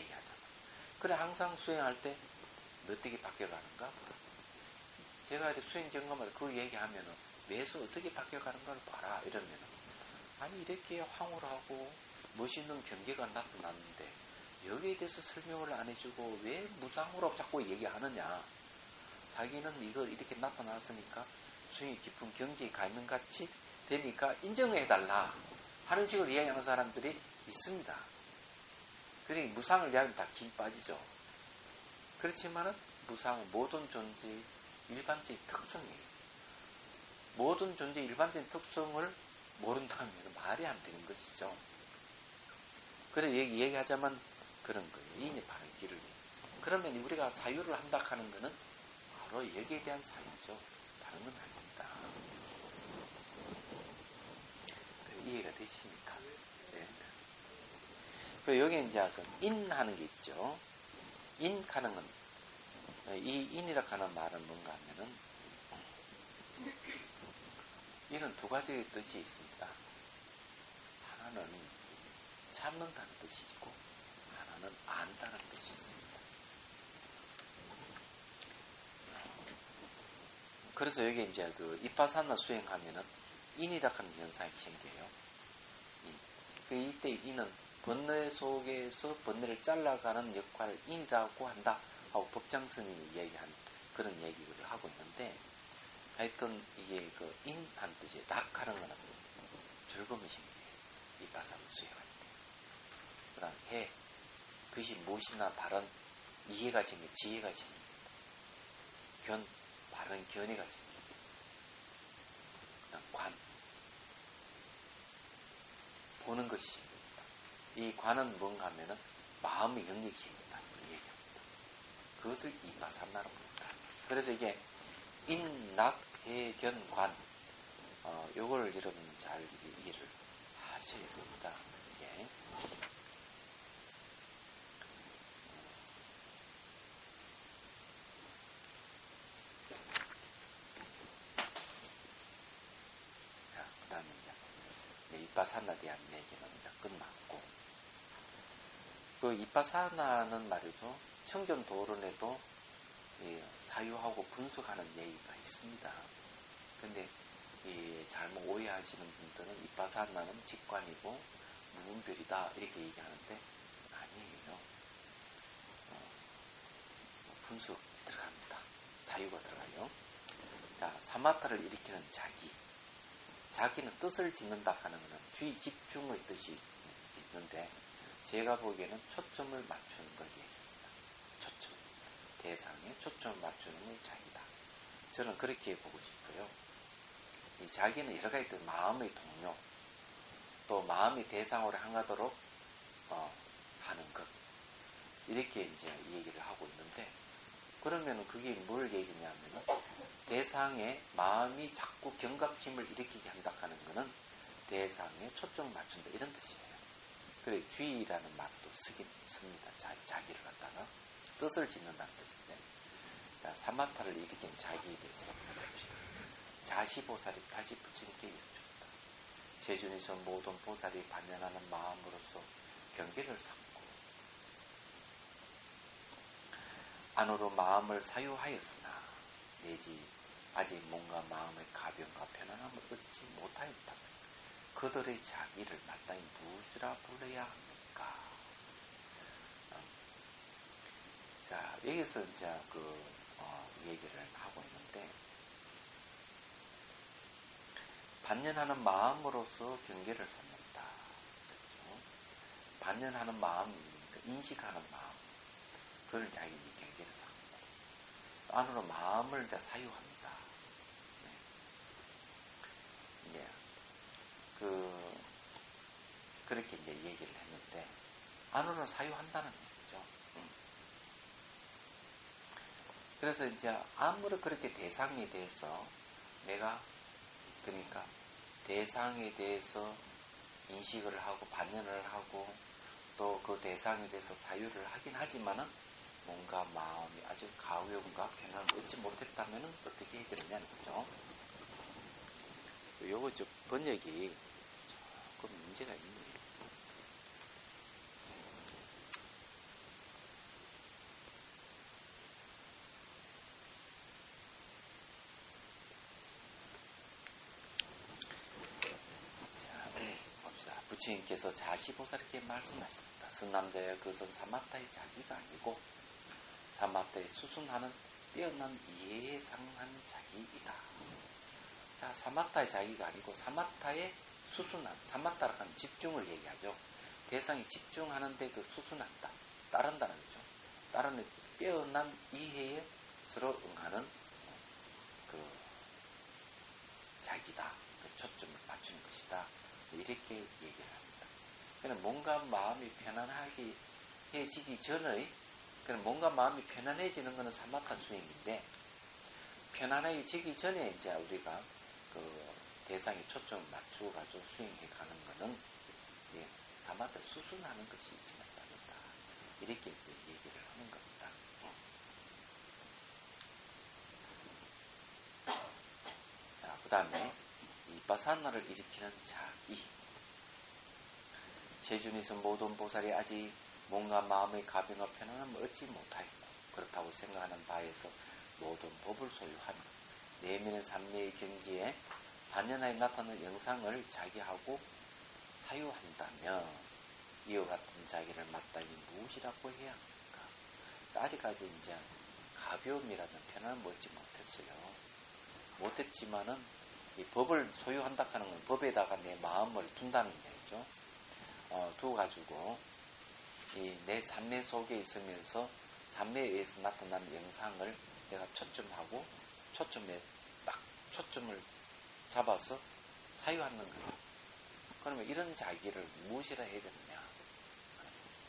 얘기하잖아요. 그래 항상 수행할 때 어떻게 바뀌어가는가? 제가 이제 수행 경험을 그 얘기하면은 매수 어떻게 바뀌어가는가를 봐라 이러면은 아니 이렇게 황홀하고 멋있는 경계가 나타났는데 여기에 대해서 설명을 안 해주고 왜 무상으로 자꾸 얘기하느냐. 자기는 이거 이렇게 나타났으니까 수행이 깊은 경지에 가 있는 것 같이 되니까 인정해달라 하는 식으로 이야기하는 사람들이 있습니다. 그러니 무상을 이야기하면 다 긴 빠지죠. 그렇지만은 무상은 모든 존재의 일반적인 특성이에요. 모든 존재의 일반적인 특성을 모른다면 말이 안 되는 것이죠. 그래 얘기하자면 그런 거예요. 이게 바른 길을. 그러면 우리가 사유를 한다 하는 것은 바로 여기에 대한 사유죠. 다른 건 아닙니다. 이해가 되십니까? 네. 그리고 여기 이제 인하는 게 있죠. 인하는 건, 이 인이라 하는 말은 뭔가 하면은, 이는 두 가지의 뜻이 있습니다. 하나는 참는다는 뜻이 있고, 하나는 이빠사나는 안다는 뜻이 있습니다. 그래서 여기 이제 그 이빠사나 수행하면은 인이라 하는 현상이 생겨요. 이때 인은 번뇌 속에서 번뇌를 잘라가는 역할을 인이라고 한다 하고 법장스님이 얘기한 그런 얘기를 하고 있는데, 하여튼 이게 그 인한 뜻이 낙하는 거는 즐거움이 생겨요. 이빠사나 수행할 때. 그 다음 해, 그것이 무엇이나 바른 이해가 생겨, 지혜가 생깁니다. 견, 바른 견해가 생깁니다. 그 다음 관, 보는 것이 생깁니다. 이 관은 뭔가 하면은 마음의 영역이 생긴다. 얘기합니다. 그것을 이빠사나로 부른다. 그래서 이게 인, 낙, 해, 견, 관, 요걸 여러분 잘 이해를 하셔야 됩니다. 예. 자, 그 다음에 이제 이빠사나에 대한 얘기는 이제 끝났고, 그 이빠사나는 말이죠. 청전도론에도 사유하고 분석하는 얘기가 있습니다. 근데 잘못 오해하시는 분들은 이빠사나는 직관이고 무분별이다 이렇게 얘기하는데 아니에요. 분석 들어갑니다. 사유가 들어가요. 자, 사마타를 일으키는 자기는 뜻을 짓는다 하는 것은 주의 집중의 뜻이 있는데, 제가 보기에는 초점을 맞추는 걸 얘기합니다. 초점. 대상에 초점을 맞추는 건 자기다. 저는 그렇게 보고 싶어요. 이 자기는 여러 가지 마음의 동료, 또 마음의 대상으로 향하도록 하는 것. 이렇게 이제 얘기를 하고 있는데, 그러면 그게 뭘 얘기냐면은, 대상에 마음이 자꾸 경각심을 일으키게 한다 하는 것은 대상에 초점을 맞춘다. 이런 뜻이에요. 그래, 주의라는 말도 쓰긴 씁니다. 자기를 갖다가. 뜻을 짓는다는 뜻인데, 자, 사마타를 일으킨 자기에 대해서 자시보살이 다시 부처님께 여쭙다. 세준에서 모든 보살이 반연하는 마음으로서 경계를 삼고 안으로 마음을 사유하였으나 내지 아직 뭔가 마음의 가변과 편안함을 얻지 못하였다면 그들의 자기를 마땅히 무엇이라 불러야 합니까? 자, 여기서 이제 얘기를 하고 있는데, 반연하는 마음으로서 경계를 삼는다. 그렇죠? 반연하는 마음이니까 인식하는 마음. 그걸 자기 경계를 삼고, 안으로 마음을 이제 사유합니다. 네. 그렇게 이제 얘기를 했는데, 안으로 사유한다는 얘기죠. 그래서 이제 아무리 그렇게 대상에 대해서 내가, 그러니까 대상에 대해서 인식을 하고 반연을 하고 또 그 대상에 대해서 사유를 하긴 하지만은 뭔가 마음이 아주 가혹과 편안을 얻지 못했다면은 어떻게 해야 되느냐는 거죠. 요거 좀 번역이 조금 문제가 있네요. 부처님께서 자시보살에게 말씀하셨다. 선남자야, 그것은 사마타의 자기가 아니고 사마타의 수순하는 뛰어난 이해에 상한 자기이다. 자, 사마타의 자기가 아니고 사마타의 수순한, 사마타라고 하는 집중을 얘기하죠. 대상에 집중하는데 그 수순한다, 따른다는 거죠. 따르는 뛰어난 이해에 서로 응하는 그 자기다. 그 초점을 맞추는 것이다. 이렇게 얘기를 합니다. 그냥 뭔가 마음이 편안하게 해지기 전의, 그냥 뭔가 마음이 편안해지는 것은 사마타 수행인데, 편안해지기 전에 이제 우리가 그 대상에 초점을 맞추어가지고 수행해 가는 것은 사마타 수순하는 것이 있으면 따른다. 이렇게 이제 얘기를 하는 겁니다. 자, 그 다음에 이빠사나를 일으키는 자기. 세준에서 모든 보살이 아직 몸과 마음의 가병과 편안함을 얻지 못하였고 그렇다고 생각하는 바에서 모든 법을 소유하며 내면의 삼매의 경지에 반연하에 나타나는 영상을 자기하고 사유한다면 이와 같은 자기를 마땅히 무엇이라고 해야 합니까? 아직까지 이제 가벼움이라는 편안함을 얻지 못했어요. 못했지만은 이 법을 소유한다 하는 건 법에다가 내 마음을 둔다는 얘기죠. 두어가지고 내 삼매 속에 있으면서 삼매에 의해서 나타나는 영상을 내가 초점하고 초점에 딱 초점을 잡아서 사유하는 거예요. 그러면 이런 자기를 무엇이라 해야 되느냐?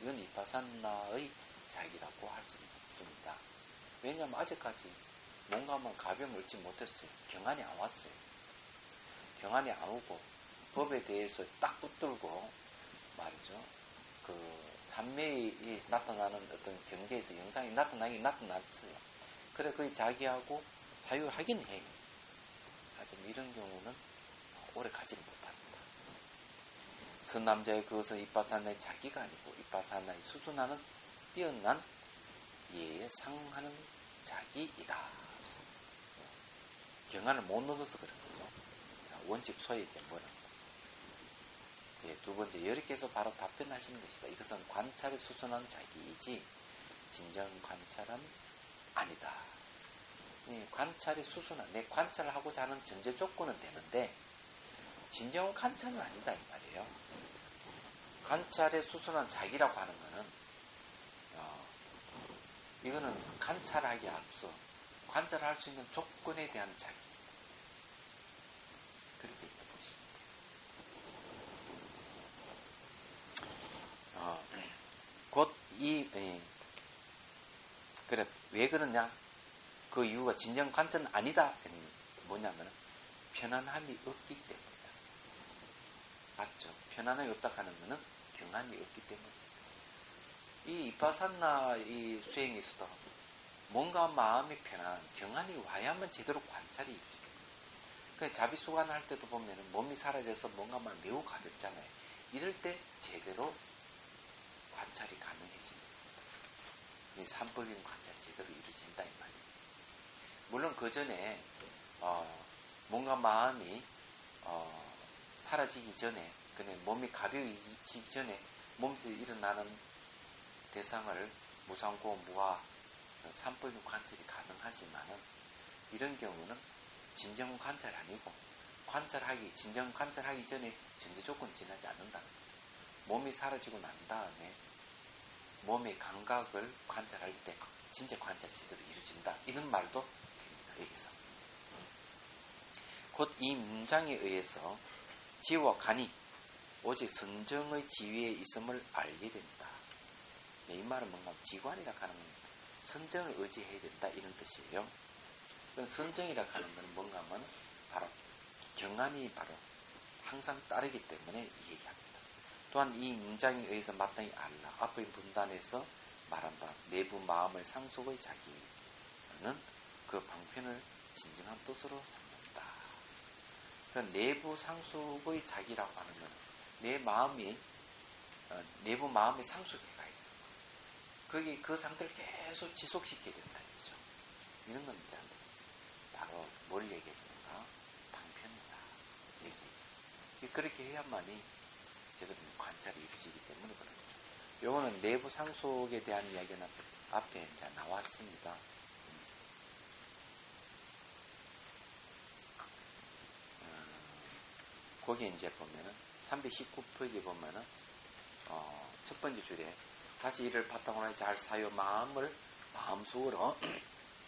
이건 비파사나의 자기라고 할 수 없습니다. 왜냐하면 아직까지 뭔가 가벼움을 얻지 못했어요. 경안이 안 왔어요. 경안이 안 오고 법에 대해서 딱 붙들고 말이죠. 그 삼매에 나타나는 어떤 경계에서 영상이 나타나긴 나타났어요. 그래 거의 자기하고 사유하긴 해요. 하지만 이런 경우는 오래 가지는 못합니다. 선남자의 그것은 이빠사나의 자기가 아니고 이빠사나의 수준하는 뛰어난 이해에 상하는 자기이다. 경안을 못 얻어서 그런 거죠. 원칙 소에 이제 뭐라고. 두 번째, 여러께서 바로 답변하시는 것이다. 이것은 관찰에 수선한 자기이지 진정 관찰은 아니다. 관찰이 수선한, 내 관찰을 하고자 하는 전제 조건은 되는데 진정 관찰은 아니다 이 말이에요. 관찰에 수선한 자기라고 하는 것은 이거는 관찰하기 앞서 관찰할 수 있는 조건에 대한 자기. 그렇게 보시면 돼요. 곧 그래, 왜 그러냐? 그 이유가 진정 관찰은 아니다. 뭐냐면, 편안함이 없기 때문이다. 맞죠? 편안함이 없다 하는 것은 경안이 없기 때문이다. 이 이파산나 이 수행에 있어도 뭔가 마음이 편안, 경안이 와야만 제대로 관찰이 있지. 그 자비수관 할 때도 보면 몸이 사라져서 뭔가 매우 가볍잖아요. 이럴 때 제대로 관찰이 가능해집니다. 이 삼법인 관찰이 제대로 이루어진다 이 말이에요. 물론 그 전에 뭔가 마음이 사라지기 전에, 그냥 몸이 가벼워지기 전에 몸에서 일어나는 대상을 무상고 무아 삼법인 관찰이 가능하지만은 이런 경우는 진정 관찰이 아니고 진정 관찰하기 전에 전제 조건이 지나지 않는다. 몸이 사라지고 난 다음에 몸의 감각을 관찰할 때 진짜 관찰이 제대로 이루어진다. 이런 말도 됩니다. 여기서. 곧 이 문장에 의해서 지와 간이 오직 선정의 지위에 있음을 알게 된다. 이 말은 뭔가 지관이라 하는 건 선정을 의지해야 된다 이런 뜻이에요. 선정이라 하는 건 뭔가 하면 바로 경안이 바로 항상 따르기 때문에 이 얘기합니다. 또한 이 문장에 의해서 마땅히 알라. 앞의 분단에서 말한 바 내부 마음의 상속의 자기는 그 방편을 진정한 뜻으로 삼는다. 그러니까 내부 상속의 자기라고 하는 건 내 마음이 내부 마음의 상속에 가야 돼요. 거기 그 상태를 계속 지속시켜야 된다. 이거죠. 이런 건 이제 바로 뭘 얘기해 주는가? 방편이다. 그렇게 해야만이 제대로 관찰이 이루어지기 때문에 그런 거죠. 요거는 내부 상속에 대한 이야기는 앞에 이제 나왔습니다. 거기 이제 보면은 319페이지 보면은 첫 번째 줄에 다시 이를 바탕으로 잘 사유 마음속으로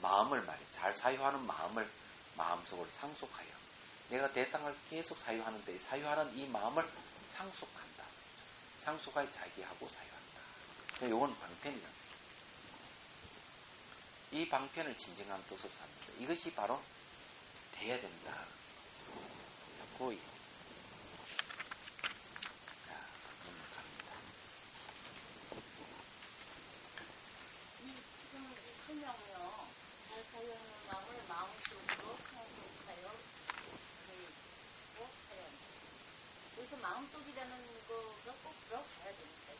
마음을 말해 잘 사유하는 마음을 마음속으로 상속하여 내가 대상을 계속 사유하는데 사유하는 이 마음을 상속한다. 상속하여 자기하고 사유한다. 이건 방편이다. 이 방편을 진정한 뜻으로 삽니다. 이것이 바로 돼야 된다. 고의. 설명이요. 잘 사유하는 마음을 마음속으로 상속하여 그리고 사유한다. 여기서 마음속이라는 거가 꼭 들어가야 됩니다.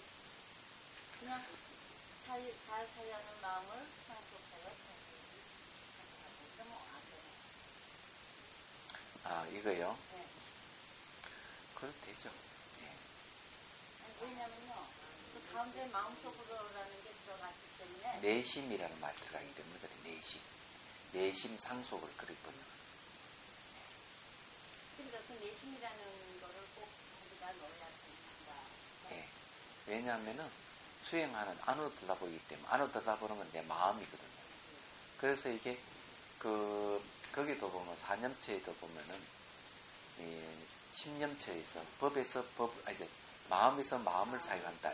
그냥 잘 살려는 마음을 상속하여 상속하고 있으면 안 되네. 이거요? 네. 그래도 되죠. 예. 왜냐면요, 그 가운데 마음속으로라는 게 들어갔기 때문에. 내심이라는 말 들어가기 때문에 그래, 내심. 내심 상속을 그렇게 보는 거예요. 그러니까 그 내심이라는 거를 꼭 거기다 넣어야 된다. 예. 왜냐하면은 수행하는 안으로 들여다보기 때문에 안으로 들여다보는 건 내 마음이거든요. 그래서 이게 거기도 보면 사념처에도 보면은 심념처에서 법에서 마음에서 마음을 사유한다.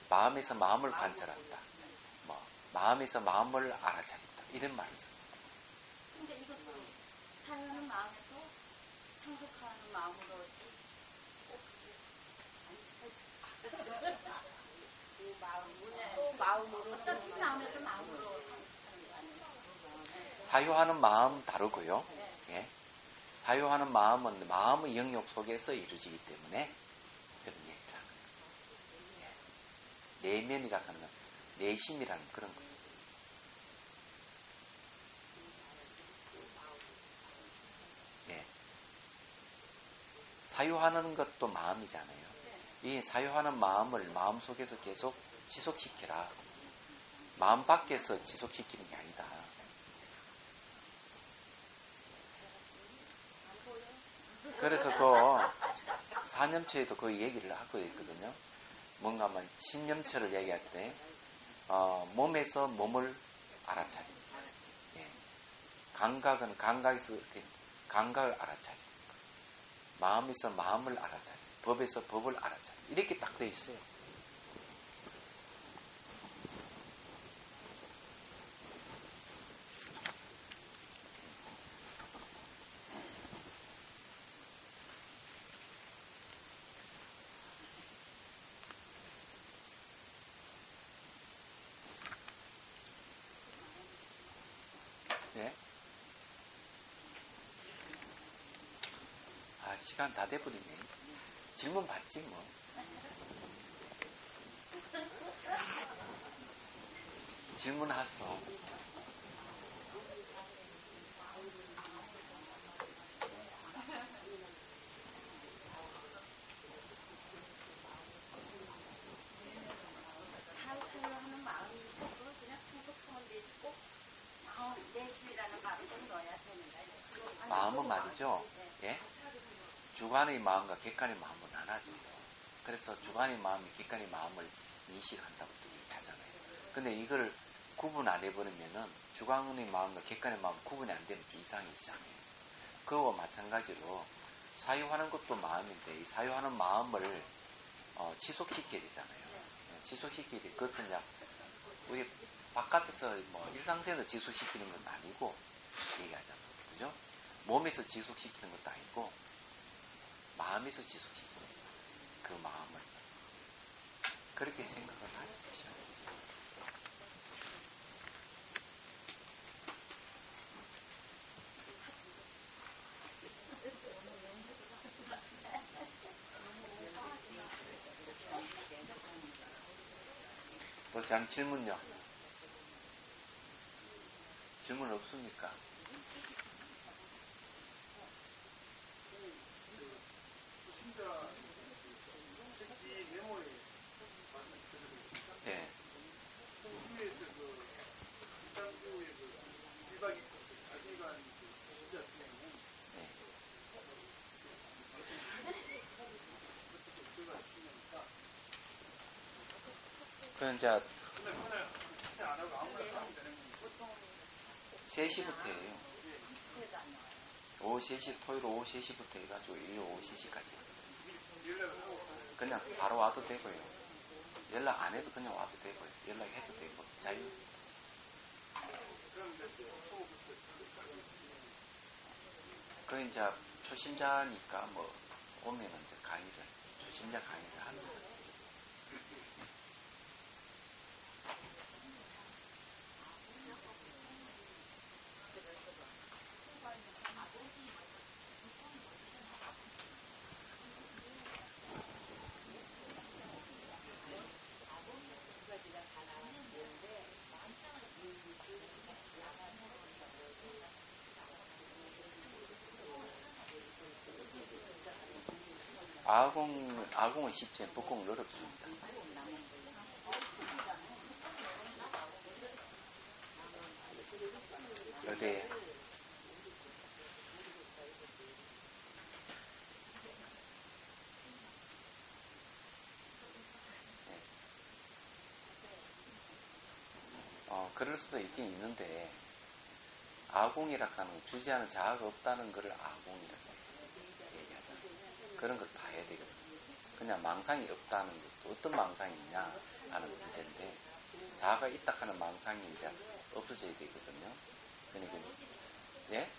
마음에서 마음을 관찰한다. 마음에서 마음을 알아차린다. 이런 말을 씁니다. 근데 이것도 사유하는 마음에서 상속하는 마음으로 마음으로 어차피 마음에서 마음으로 하는 거 아니에요? 사유하는 마음 다르고요. 예. 사유하는 마음은 마음의 영역 속에서 이루어지기 때문에 그런 얘기를 하는 거예요. 예. 내면이라고 하는 건 내심이라는 그런 거예요. 예. 사유하는 것도 마음이잖아요. 이 사유하는 마음을 마음속에서 계속 지속시켜라. 마음 밖에서 지속시키는 게 아니다. 그래서 그 사념처에도 그 얘기를 하고 있거든요. 뭔가 하면 신념처를 얘기할 때 몸에서 몸을 알아차리. 예. 감각은 감각에서 감각을 알아차리. 마음에서 마음을 알아차리. 법에서 법을 알아차리. 이렇게 딱 돼 있어요. 네. 시간 다 돼버리네. 질문 받지 뭐. 질문하소. 사유하는 마음이 있고 그냥 상속하면 되지 꼭 내심이라는 마음을 좀 넣어야 되는 거예요. 마음은 말이죠. 예? 주관의 마음과 객관의 마음은 하나죠. 그래서 주관의 마음이 객관의 마음을 인식한다고 또 얘기하잖아요. 근데 이걸 구분 안 해버리면은 주관의 마음과 객관의 마음 구분이 안 되면 좀 이상해지잖아요. 그거와 마찬가지로 사유하는 것도 마음인데 이 사유하는 마음을 지속시켜야 되잖아요. 지속시켜야 돼. 그것은 그냥 우리 바깥에서 뭐 일상생활에서 지속시키는 건 아니고 얘기하잖아요. 그죠? 몸에서 지속시키는 것도 아니고 마음에서 지속시키는 거예요. 그 마음을. 그렇게 생각을 하십시오. 또 다른 질문요? 질문 없습니까? 네. 그럼 이제 3시부터예요. 오후 3시, 토요일 오후 3시부터 해가지고 일요일 오후 3시까지. 그냥 바로 와도 되고요. 연락 안 해도 그냥 와도 되고요. 연락해도 되고. 자유. 그 이제 초심자니까 뭐 오면은 이제 초심자 강의를 합니다. 아공은 쉽지, 북공은 어렵습니다. 어디에? 그럴 수도 있긴 있는데, 아공이라 하는 건 주지하는 자아가 없다는 것을 아공이라고 얘기하잖아요. 그런 걸 봐야 되거든요. 그냥 망상이 없다는 것도 어떤 망상이 있냐 하는 문제인데, 자아가 있다 하는 망상이 이제 없어져야 되거든요. 그러니까, 예?